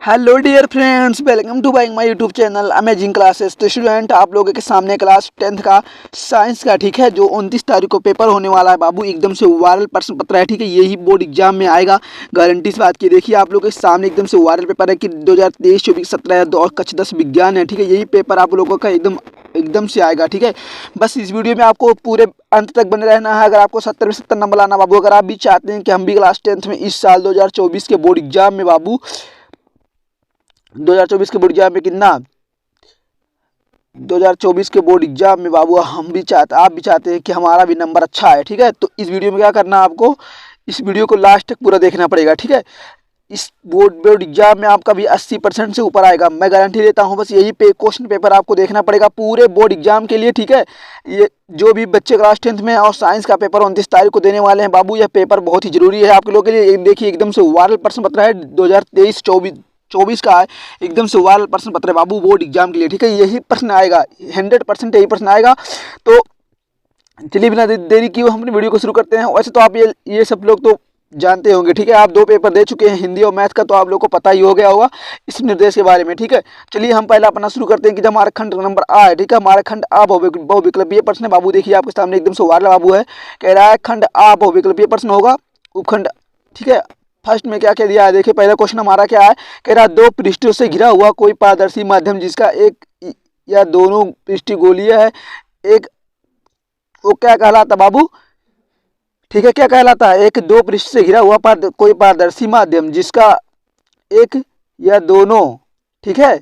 Hello dear friends, welcome to my YouTube channel amazing classes. तो student, आप लोगों के सामने क्लास 10th का साइंस का, ठीक है, जो 29 तारीख को पेपर होने वाला है बाबू। एकदम से वायरल प्रश्न पत्र है, ठीक है। यही बोर्ड एग्जाम में आएगा, गारंटी इस बात की। देखिए आप लोगों के सामने एकदम से वायरल पेपर है कि 2023, 24, 17 और कक्षा 10 विज्ञान है, ठीक है। यही पेपर आप लोगों का एकदम से आएगा, ठीक है। बस इस वीडियो में आपको पूरे अंत तक बने रहना है। अगर आपको 70 में 70 नंबर लाना बाबू, अगर आप भी चाहते हैं कि हम भी क्लास 10th में इस साल 2024 के बोर्ड एग्जाम में बाबू, 2024 के बोर्ड एग्जाम में कितना, 2024 के बोर्ड एग्जाम में बाबू हम भी चाहते, आप भी चाहते हैं कि हमारा भी नंबर अच्छा है, ठीक है। तो इस वीडियो में क्या करना है आपको, इस वीडियो को लास्ट तक पूरा देखना पड़ेगा, ठीक है। इस बोर्ड एग्जाम में आपका भी 80% से ऊपर आएगा, मैं गारंटी लेता हूं। बस यही क्वेश्चन पेपर आपको देखना पड़ेगा पूरे बोर्ड एग्जाम के लिए, ठीक है। ये जो भी बच्चे क्लास 10th में और साइंस का पेपर 29 तारीख को देने वाले हैं बाबू, यह पेपर बहुत ही जरूरी है आपके लोगों के लिए। देखिए एकदम से वायरल प्रश्न पत्र है, 2023-24 का है। एकदम से वायरल प्रश्न पत्र है बाबू बोर्ड एग्जाम के लिए, ठीक है। यही प्रश्न आएगा, 100% यही प्रश्न आएगा। तो चलिए बिना देरी किए हम अपनी वीडियो को शुरू करते हैं। वैसे तो आप ये सब लोग तो जानते होंगे, ठीक है। आप 2 पेपर दे चुके हैं, हिंदी और मैथ का, तो आप लोग को पता ही हो गया होगा इस निर्देश के बारे में, ठीक है। चलिए हम पहले अपना शुरू करते हैं कि जब हमारा खंड नंबर आ है, ठीक है। हमारा खंड आ बहुविकल्पीय प्रश्न है बाबू। देखिए आपके सामने एकदम से वायरल बाबू है, कह रहा है खंड आ बहुविकल्पीय प्रश्न होगा, उपखंड, ठीक है। फर्स्ट में क्या कह दिया है, देखिए पहला क्वेश्चन हमारा क्या है, कह रहा है 2 पृष्ठों से घिरा हुआ कोई पारदर्शी माध्यम जिसका एक या दोनों पृष्ठ गोलीय है, एक, वो क्या कहलाता बाबू, ठीक है। क्या कहलाता है, एक 2 पृष्ठ से घिरा हुआ कोई पारदर्शी माध्यम जिसका एक या दोनों, ठीक है,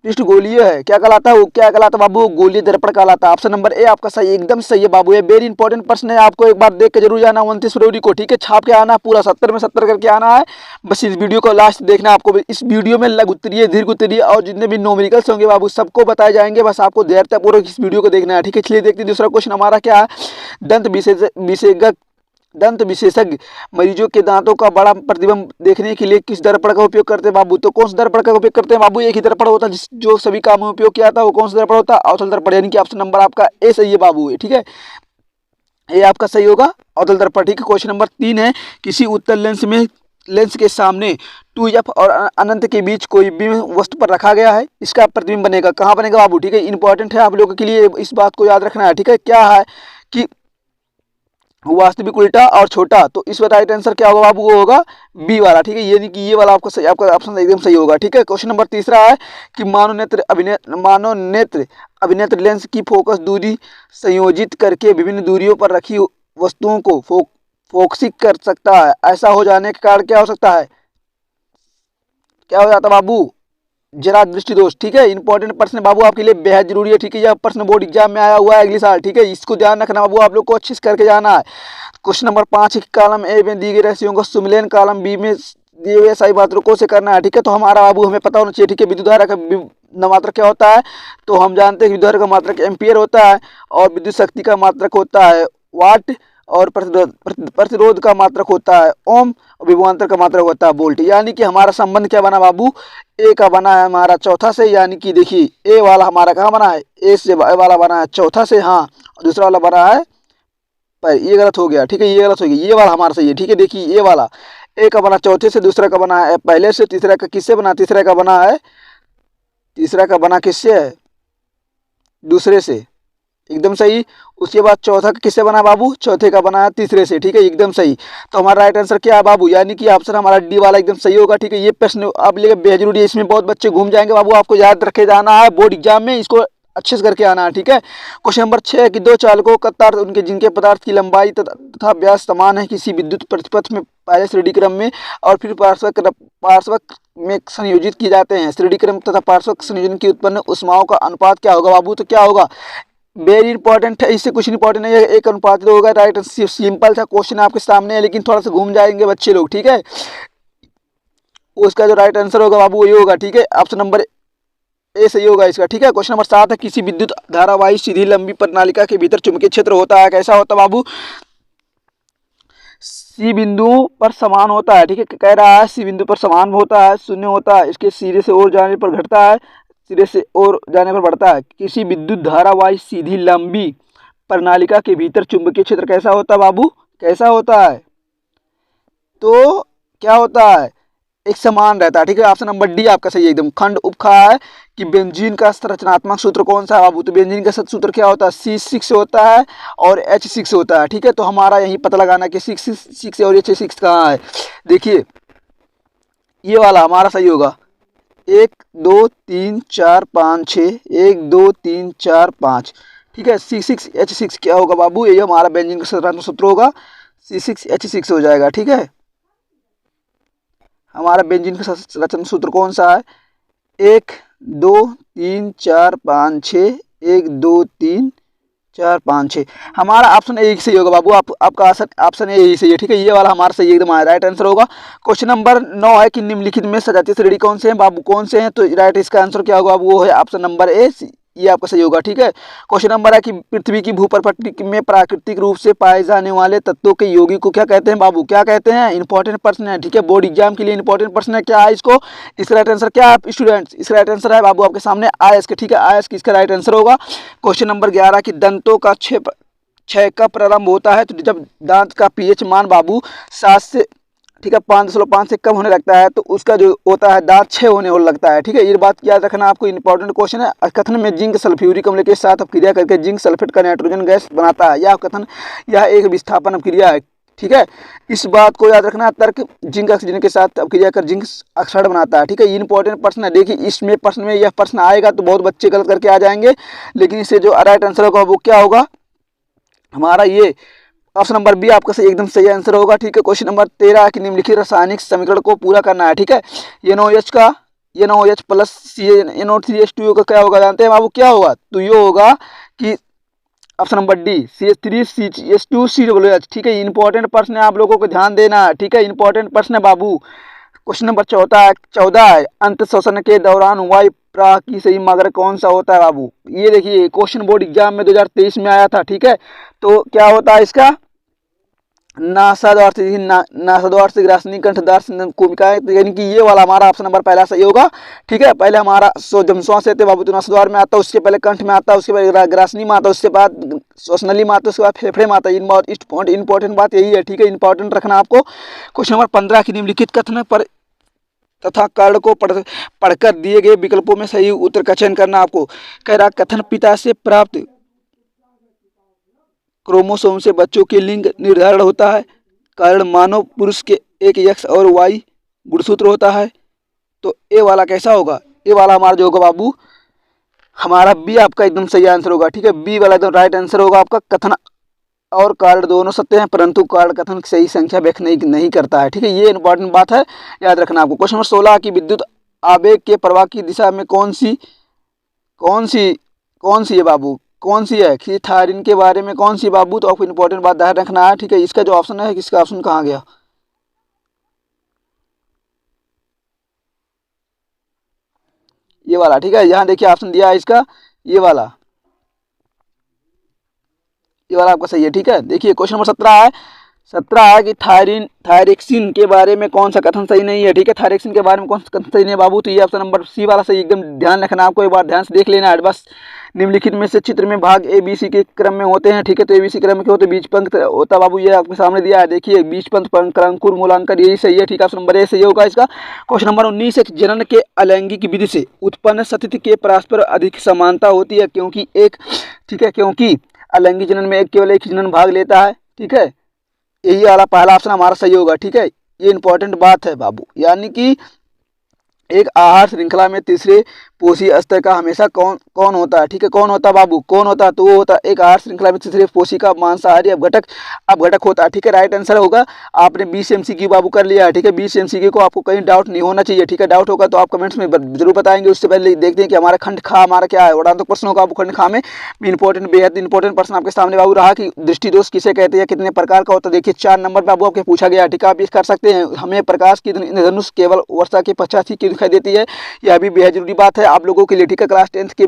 पृष्ठ गोलीय है, क्या कहलाता है, वो क्या कहलाता है बाबू, गोलीय दर्पण कहलाता है। ऑप्शन नंबर ए आपका सही, एकदम सही है बाबू। ये वेरी इंपॉर्टेंट प्रश्न है, आपको एक बार देख के जरूर जाना 29 फरवरी को, ठीक है। छाप के आना, पूरा 70 में 70 करके आना है। बस इस वीडियो को लास्ट देखना है आपको। इस वीडियो में लघु उत्तरीय, दीर्घ उत्तरीय और जितने भी न्यूमेरिकल्स होंगे बाबू सबको बताए जाएंगे। बस आपको धैर्यपूर्वक इस वीडियो को देखना है, ठीक है। चलिए देखते हैं दूसरा क्वेश्चन हमारा क्या है। दंत विशेषज्ञ मरीजों के दांतों का बड़ा प्रतिबिंब देखने के लिए किस दर्पण का उपयोग करते हैं बाबू। तो कौन सा दर्पण का उपयोग करते हैं बाबू, एक ही दर्पण होता है जो सभी कामों में उपयोग किया जाता है, वो कौन सा दर्पण होता है, अवतल दर्पण, यानी कि ऑप्शन नंबर आपका ए सही है बाबू, ठीक है। ये आपका सही होगा, अवतल दर्पण, ठीक है। क्वेश्चन नंबर 3 है, किसी उत्तल लेंस के सामने 2f और अनंत के बीच कोई बिंब वस्तु पर रखा गया है, इसका प्रतिबिंब बनेगा, कहाँ बनेगा बाबू, ठीक है। इंपॉर्टेंट है आप लोगों के लिए, इस बात को याद रखना है, ठीक है। क्या है कि वास्तविक उल्टा और छोटा, तो इस राइट आंसर क्या होगा बाबू, वो होगा बी वाला, ठीक है। ये नहीं कि ये वाला आपका सही, आपका ऑप्शन एकदम सही होगा, ठीक है। क्वेश्चन नंबर 3 है कि मानव नेत्र अभिनेत्र लेंस की फोकस दूरी संयोजित करके विभिन्न दूरियों पर रखी वस्तुओं को फोकसिक कर सकता है। ऐसा हो जाने के कारण क्या हो सकता है, क्या हो जाता है बाबू, जरा दृष्टि दोष, ठीक है। इंपॉर्टेंट प्रश्न बाबू आपके लिए बेहद जरूरी है, ठीक है। यह प्रश्न बोर्ड एग्जाम में आया हुआ है अगले साल, ठीक है। इसको ध्यान रखना बाबू, आप लोग को अच्छे से करके जाना है। क्वेश्चन नंबर 5, कॉलम ए में दी गई राशियों का सुमेलन कॉलम बी में दिए हुए सही मात्रकों से करना है, ठीक है। तो हमारा बाबू हमें पता होना चाहिए, ठीक है। विद्युत धारा का मात्रक क्या होता है, तो हम जानते हैं विद्युत धारा का मात्रक एम्पियर होता है, और विद्युत शक्ति का मात्रक होता है वाट, और प्रतिरोध का मात्रक होता है ओम, और विभवांतर का मात्रक होता है वोल्ट। यानी कि हमारा संबंध क्या बना बाबू, ए का बना है हमारा चौथा से, यानी कि देखिए ए वाला हमारा कहाँ बना है, ए से वाला बना है चौथा से, हाँ। दूसरा वाला बना है पर, ये गलत हो गया, ठीक है, ये गलत हो गया, ये वाला हमारा सही है, ठीक है। देखिए ये वाला ए का बना चौथे से, दूसरा का बना है पहले से, तीसरा का किससे बना, तीसरा का बना किससे है, दूसरे से, एकदम सही। उसके बाद चौथा का किससे बना बाबू, चौथे का बना है तीसरे से, ठीक है, एकदम सही। तो हमारा राइट आंसर क्या है बाबू, यानी कि ऑप्शन हमारा डी वाला एकदम सही होगा, ठीक है। ये प्रश्न आप लिए बेहद जरूरी है, इसमें बहुत बच्चे घूम जाएंगे बाबू, आपको याद रखे जाना है बोर्ड एग्जाम में, इसको अच्छे से करके आना है, ठीक है। क्वेश्चन नंबर 6 कि 2 चालकों का तार उनके जिनके पदार्थ की लंबाई तथा व्यास समान है, किसी विद्युत प्रतिपथ में पहले श्रेणी क्रम में और फिर पार्श्वक में संयोजित किए जाते हैं। श्रेणी क्रम तथा पार्श्वक संयोजन की उत्पन्न ऊष्माओं का अनुपात क्या होगा बाबू, तो क्या होगा, वेरी इंपॉर्टेंट है, इससे कुछ इंपॉर्टेंट नहीं है, एक अनुपात होगा, राइट। सिंपल सा क्वेश्चन आपके सामने है, लेकिन थोड़ा सा घूम जाएंगे बच्चे लोग, ठीक है। उसका जो राइट आंसर होगा बाबू वही होगा, ठीक है। ऑप्शन नंबर ए सही होगा इसका, ठीक है। क्वेश्चन नंबर 7 है, किसी विद्युत धारावाही सीधी लंबी प्रणालिका के भीतर चुंबकीय क्षेत्र होता है, कैसा होता है बाबू, सी बिंदु पर समान होता है, ठीक है। कह रहा है सी बिंदु पर समान होता है, शून्य होता है, इसके सिरे से और जाने पर घटता है, सिरे से और जाने पर बढ़ता है। किसी विद्युत धारावाही सीधी लंबी प्रणालिका के भीतर चुंबकीय क्षेत्र कैसा होता है बाबू, कैसा होता है, तो क्या होता है, एक समान रहता है, ठीक है। ऑप्शन नंबर डी आपका सही है एकदम। खंड उपखा है कि बेंजीन का संरचनात्मक सूत्र कौन सा है बाबू, तो बेंजीन का सूत्र क्या होता है, C6 होता है और H6 होता है, ठीक है। तो हमारा यही पता लगाना कि 6 और H6 कहाँ है। देखिए ये वाला हमारा सही होगा, 1 2 3 4 5 6, 1 2 3 4 5, ठीक है। C6H6 क्या होगा बाबू, ये हमारा बेंजीन का संरचनात्मक सूत्र होगा, C6H6 हो जाएगा, ठीक है। हमारा बेंजीन का संरचनात्मक सूत्र कौन सा है, 1 2 3 4 5 6, 1 2 3 4 5 6। हमारा ऑप्शन ए सही होगा बाबू, आपका ऑप्शन ए ही सही है, ठीक है। ये वाला हमारा सही एकदम राइट आंसर होगा। क्वेश्चन नंबर 9 है कि निम्नलिखित में सजातीय श्रेणी कौन से हैं बाबू, कौन से हैं, तो राइट इसका आंसर क्या होगा, वो है ऑप्शन नंबर ए, ये आपका सही होगा, ठीक है। क्वेश्चन नंबर है कि पृथ्वी की भूप्रपट्टी में प्राकृतिक रूप से पाए जाने वाले तत्वों के यौगिक को क्या कहते हैं बाबू, क्या कहते हैं, इंपॉर्टेंट प्रश्न है, ठीक है। बोर्ड एग्जाम के लिए इंपॉर्टेंट प्रश्न है, क्या है इसको, इसका राइट आंसर क्या है स्टूडेंट्स, इसका राइट आंसर है बाबू आपके सामने आयस्क, ठीक है। आयस्क इसका राइट आंसर होगा। क्वेश्चन नंबर 11 कि दंतों का क्षय कब प्रारंभ होता है, तो जब दांत का पीएच मान बाबू 7 से, ठीक है, 5.5 से कम होने लगता है, तो उसका जो होता है दांत क्षय होने और लगता है, ठीक है। ये बात याद रखना आपको, इंपॉर्टेंट क्वेश्चन है। कथन में जिंक सल्फ्यूरिक अम्ल के साथ अपक्रिया करके जिंक सल्फेट का नाइट्रोजन गैस बनाता है, यह कथन यह एक विस्थापन अपक्रिया है, ठीक है। इस बात को याद रखना, तर्क जिंक ऑक्सीजन के साथ अपक्रिया कर जिंक ऑक्साइड बनाता है, ठीक है। ये इंपॉर्टेंट प्रश्न है। देखिए इसमें प्रश्न में यह प्रश्न आएगा तो बहुत बच्चे गलत करके आ जाएंगे, लेकिन इससे जो राइट आंसर होगा वो क्या होगा हमारा, ये ऑप्शन नंबर बी आपका सही एकदम सही आंसर होगा, ठीक है। क्वेश्चन नंबर 13 कि निम्नलिखित रासायनिक समीकरण को पूरा करना है, ठीक है। NaOH का NaOH प्लस NO3H2O का क्या होगा जानते हैं बाबू, क्या होगा, तो ये होगा कि ऑप्शन नंबर डी CH3CH2COOH, ठीक है। इंपॉर्टेंट प्रश्न है, आप लोगों को ध्यान देना है, ठीक है। इंपॉर्टेंट प्रश्न है बाबू। क्वेश्चन नंबर 14 है अंत शोषण के दौरान वायु प्रवाह की सही मार्ग कौन सा होता है बाबू, ये देखिए क्वेश्चन बोर्ड एग्जाम में 2023 में आया था, ठीक है। तो क्या होता है इसका, नासाद्वार से रासायनिक कंठद्वार कोशिकाएं, यानी कि ये वाला हमारा ऑप्शन नंबर पहला सही होगा, ठीक है। पहले हमारा जब श्वास लेते बाबू तो नासाद्वार में आता है, उसके पहले कंठ में आता है, उसके बाद ग्रासनी में आता है, उसके बाद श्वसनली में आता है, उसके बाद फेफड़े में आता है। इंपॉर्टेंट बात यही है, ठीक है, इंपॉर्टेंट रखना आपको। क्वेश्चन नंबर 15 की निम्नलिखित कथन पर तथा कर्ण को पढ़कर दिए गए विकल्पों में सही उत्तर का चयन करना आपको कह रहा। कथन पिता से प्राप्त क्रोमोसोम से बच्चों के लिंग निर्धारण होता है, कारण मानव पुरुष के एक X और Y गुणसूत्र होता है, तो ए वाला कैसा होगा, ए वाला हमारा जो होगा बाबू हमारा बी आपका एकदम सही आंसर होगा, ठीक है। बी वाला एकदम राइट आंसर होगा आपका। कथन और कारण दोनों सत्य हैं, परंतु कारण कथन सही संख्या व्यक्त नहीं करता है, ठीक है। ये इंपॉर्टेंट बात है, याद रखना आपको। क्वेश्चन नंबर 16 की विद्युत आवेग के प्रवाह की दिशा में कौन सी है बाबू, कौन सी है, कि थायरिन के बारे में कौन सी बाबू, तो आपको इंपॉर्टेंट बात ध्यान रखना है, ठीक है। इसका जो ऑप्शन है, इसका ऑप्शन कहाँ गया, ये वाला, ठीक है। यहाँ देखिए ऑप्शन दिया है इसका, ये वाला आपका सही है, ठीक है। देखिए क्वेश्चन नंबर 17 है कि थायरेक्सिन के बारे में कौन सा कथन सही नहीं है, ठीक है। थायरेक्सिन के बारे में कौन सा कथन सही नहीं है बाबू, तो ये ऑप्शन नंबर सी वाला सही एकदम ध्यान रखना आपको, एक बार ध्यान से देख लेना है बस। निम्नलिखित में से चित्र में भाग ABC के क्रम में होते हैं, ठीक है। तो ABC क्रम में क्या होते हैं, बीज पंथ होता बाबू, ये आपके सामने दिया है, देखिए बीज पंथ अंकुर मूलांकर, यही सही है, ठीक है। ऑप्शन नंबर ए सही होगा इसका। क्वेश्चन नंबर 19 है जनन के अलैंगिक विधि से उत्पन्न सतति के परस्पर अधिक समानता होती है, क्योंकि क्योंकि अलैंगिक जनन में केवल एक जनन भाग लेता है, ठीक है। यही वाला पहला ऑप्शन हमारा सही होगा, ठीक है। ये इंपॉर्टेंट बात है बाबू, यानी कि एक आहार श्रृंखला में तीसरे पोषी स्तर का हमेशा कौन होता है, ठीक है। कौन होता है बाबू, कौन होता है, तो वो होता है एक आहार श्रृंखला में तीसरे पोषी का मांसाहारी अपघटक होता है, ठीक है। राइट आंसर होगा। आपने 20 MCQ बाबू कर लिया है, ठीक है। 20 MCQ को आपको कहीं डाउट नहीं होना चाहिए, ठीक है। डाउट होगा तो आप कमेंट्स में जरूर बताएंगे। उससे पहले देखते हैं कि हमारा खंड खा हमारा क्या है, वर्णांतक प्रश्न होगा आपको खंड खा में बेहद इंपॉर्टेंट प्रश्न आपके सामने बाबू रहा कि दृष्टि दोष किसे कहते हैं, कितने प्रकार का होता है। देखिए 4 नंबर बाबू आपके पूछा गया, ठीक है। आप ये कर सकते हैं, हमें प्रकाश की इंद्रधनुष केवल वर्षा के पश्चात ही क्यों दिखाई देती है, यह भी बेहद जरूरी बात है आप लोगों के लिए, ठीक है। क्लास 10th के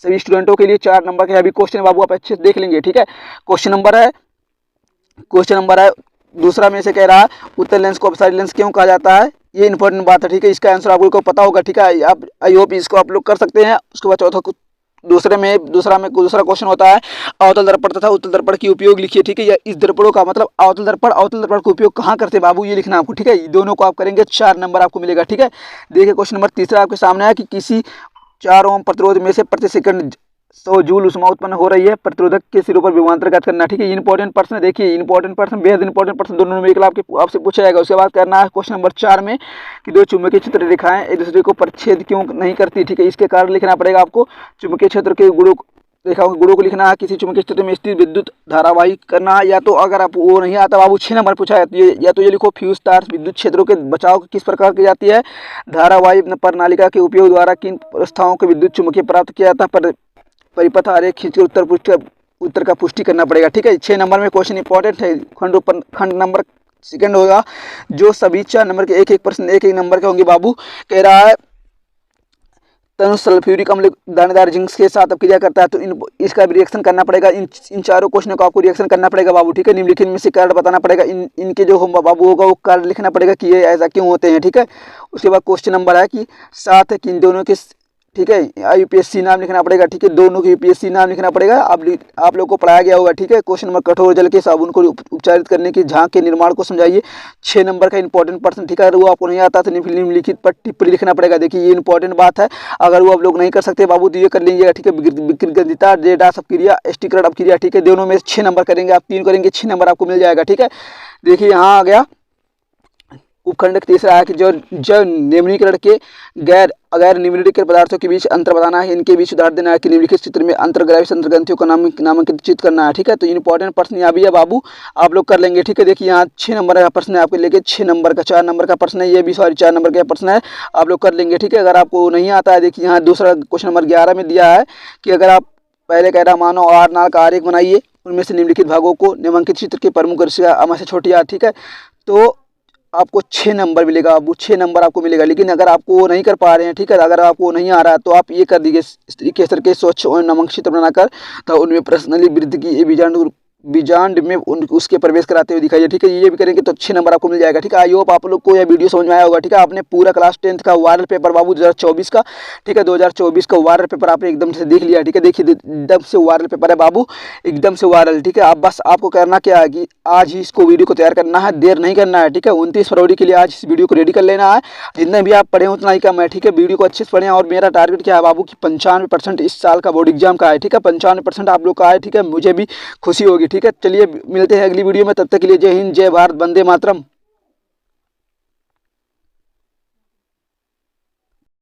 सभी स्टूडेंटों के लिए 4 नंबर के अभी क्वेश्चन बाबू आप अच्छे से देख लेंगे, ठीक है। क्वेश्चन नंबर है दूसरा में से कह रहा है उत्तर लेंस को अपसाइड लेंस क्यों कहा जाता है, ये इंपॉर्टेंट बात है, ठीक है। इसका आंसर आप लोग को पता होगा, ठीक है। आप आई होप इसको आप लोग कर सकते हैं। उसके बाद दूसरा क्वेश्चन होता है अवतल दर्पण तथा उत्तल दर्पण की उपयोग लिखिए। ठीक है, या इस दर्पणों का मतलब अवतल दर्पण का उपयोग कहाँ करते हैं बाबू, ये लिखना आपको। ठीक है, दोनों को आप करेंगे 4 नंबर आपको मिलेगा। ठीक है, देखिए क्वेश्चन नंबर तीसरा आपके सामने है कि किसी 4 ओम प्रतिरोध में से प्रति सेकंड 100 जूल ऊष्मा उत्पन्न हो रही है, प्रतिरोधक के सिरों पर विभवांतर ज्ञात करना। ठीक है, इंपॉर्टेंट प्रश्न है। देखिए इंपॉर्टेंट प्रश्न, बेहद इंपॉर्टेंट प्रश्न, दोनों न्यूमेरिकल आपसे पूछा जाएगा। उसके बाद करना है क्वेश्चन नंबर 4 में कि दो चुंबकीय क्षेत्र रेखाएं एक दूसरे को परिच्छेद क्यों नहीं करती। ठीक है, इसके कारण लिखना पड़ेगा आपको चुंबकीय क्षेत्र के गुणों, रेखाओं के गुणों को लिखना है। किसी चुंबकीय क्षेत्र में स्थित विद्युत धारावाही करना है, या तो अगर आप वो नहीं आता बाबू 6 नंबर पूछा जाती है, या तो ये लिखो फ्यूज तार विद्युत क्षेत्रों के बचाव किस प्रकार की जाती है, धारावाही प्रणालिका के उपयोग द्वारा किन अवस्थाओं के विद्युत चुंबकीय प्राप्त किया जाता है, परिपथ आरेख खींचकर उत्तर का पुष्टि करना पड़ेगा। ठीक है, 6 नंबर में क्वेश्चन इंपॉर्टेंट है। खंड नंबर सेकंड होगा, जो सभी 4 नंबर के एक प्रश्न एक नंबर के होंगे बाबू। कह रहा है तनु सल्फ्यूरिक अम्ल दानेदार जिंक के साथ अब क्रिया करता है, तो इसका भी रिएक्शन करना पड़ेगा। इन चारों क्वेश्चनों को आपको रिएक्शन करना पड़ेगा बाबू। ठीक है, निम्नलिखित में से कारण बताना पड़ेगा। इनके जो होगा बाबू होगा वो कारण लिखना पड़ेगा कि ये ऐसा क्यों होते हैं। ठीक है, उसके बाद क्वेश्चन नंबर है कि साथ है कि इन दोनों के, ठीक है, यूपीएससी नाम लिखना पड़ेगा। ठीक है, दोनों की यूपीएससी नाम लिखना पड़ेगा। आप लोग को पढ़ाया गया होगा। ठीक है, क्वेश्चन नंबर कठोर जल के साबुन को उपचारित करने की झांक के निर्माण को समझाइए। 6 नंबर का इंपॉर्टेंट प्रश्न। ठीक है, अगर वो आपको नहीं आता तो निम्नलिखित पर टिप्पणी लिखना पड़ेगा। देखिए ये इंपॉर्टेंट बात है, अगर वो आप लोग नहीं कर सकते बाबू तो ये कर लीजिएगा। ठीक है, विकृतिता रेडास अपक्रिया स्टिकरण अपक्रिया। ठीक है, दोनों में 6 नंबर करेंगे, आप 3 करेंगे 6 नंबर आपको मिल जाएगा। ठीक है, देखिए यहाँ आ गया उपखंड तीसरा है कि जो निम्नीकरण के गैर अगैर निम्नीकृत पदार्थों के बीच अंतर बताना है, इनके बीच उदाहरण देना है कि निम्नलिखित चित्र में अंतर्ग्राही अंतर्ग्रंथियों का नामांकित करना है। ठीक है, तो इंपॉर्टेंट प्रश्न यहाँ भी है बाबू, आप लोग कर लेंगे। ठीक है, देखिए यहाँ 6 नंबर का प्रश्न है आपके लेके, 6 नंबर का 4 नंबर का प्रश्न है, ये भी 4 नंबर का प्रश्न है, आप लोग कर लेंगे। ठीक है, अगर आपको नहीं आता है, देखिए यहाँ दूसरा क्वेश्चन नंबर 11 में दिया है कि अगर आप पहले कह रहा मानो आर नाल का आरेख बनाइए, उनमें से निम्नलिखित भागों को निम्नांकित चित्र के प्रमुख से छोटी आर। ठीक है, तो आपको 6 नंबर मिलेगा बाबू, 6 नंबर आपको मिलेगा। लेकिन अगर आपको वो नहीं कर पा रहे हैं, ठीक है, अगर आपको नहीं आ रहा है तो आप ये कर दीजिए, इस तरीके से स्वच्छ और नामक चित्र बनाकर तो उनमें पर्सनली वृद्धि की बीजांड में उसके प्रवेश कराते हुए दिखाइए। ठीक है, ये भी करेंगे तो 6 नंबर आपको मिल जाएगा। ठीक है, आई होप आप लोग को यह वीडियो समझ में आया होगा। ठीक है, आपने पूरा क्लास 10th का वायरल पेपर बाबू 2024 का, ठीक है, 2024 का वायरल पेपर आपने एकदम से देख लिया। ठीक है, देखिए एकदम से वायरल पेपर है बाबू, एकदम से वायरल। ठीक है, आप बस आपको करना क्या है कि आज ही इसको वीडियो को तैयार करना है, देर नहीं करना है। ठीक है, 29 फरवरी के लिए आज इस वीडियो को रेडी कर लेना है। जितने भी आप पढ़े उतना ही कम है। ठीक है, वीडियो को अच्छे से पढ़ें, और मेरा टारगेट क्या है बाबू कि 95% इस साल का बोर्ड एग्जाम का है। ठीक है, 95% आप लोग का है। ठीक है, मुझे भी खुशी होगी। ठीक है, चलिए मिलते हैं अगली वीडियो में, तब तक के लिए जय हिंद, जय भारत, वंदे मातरम।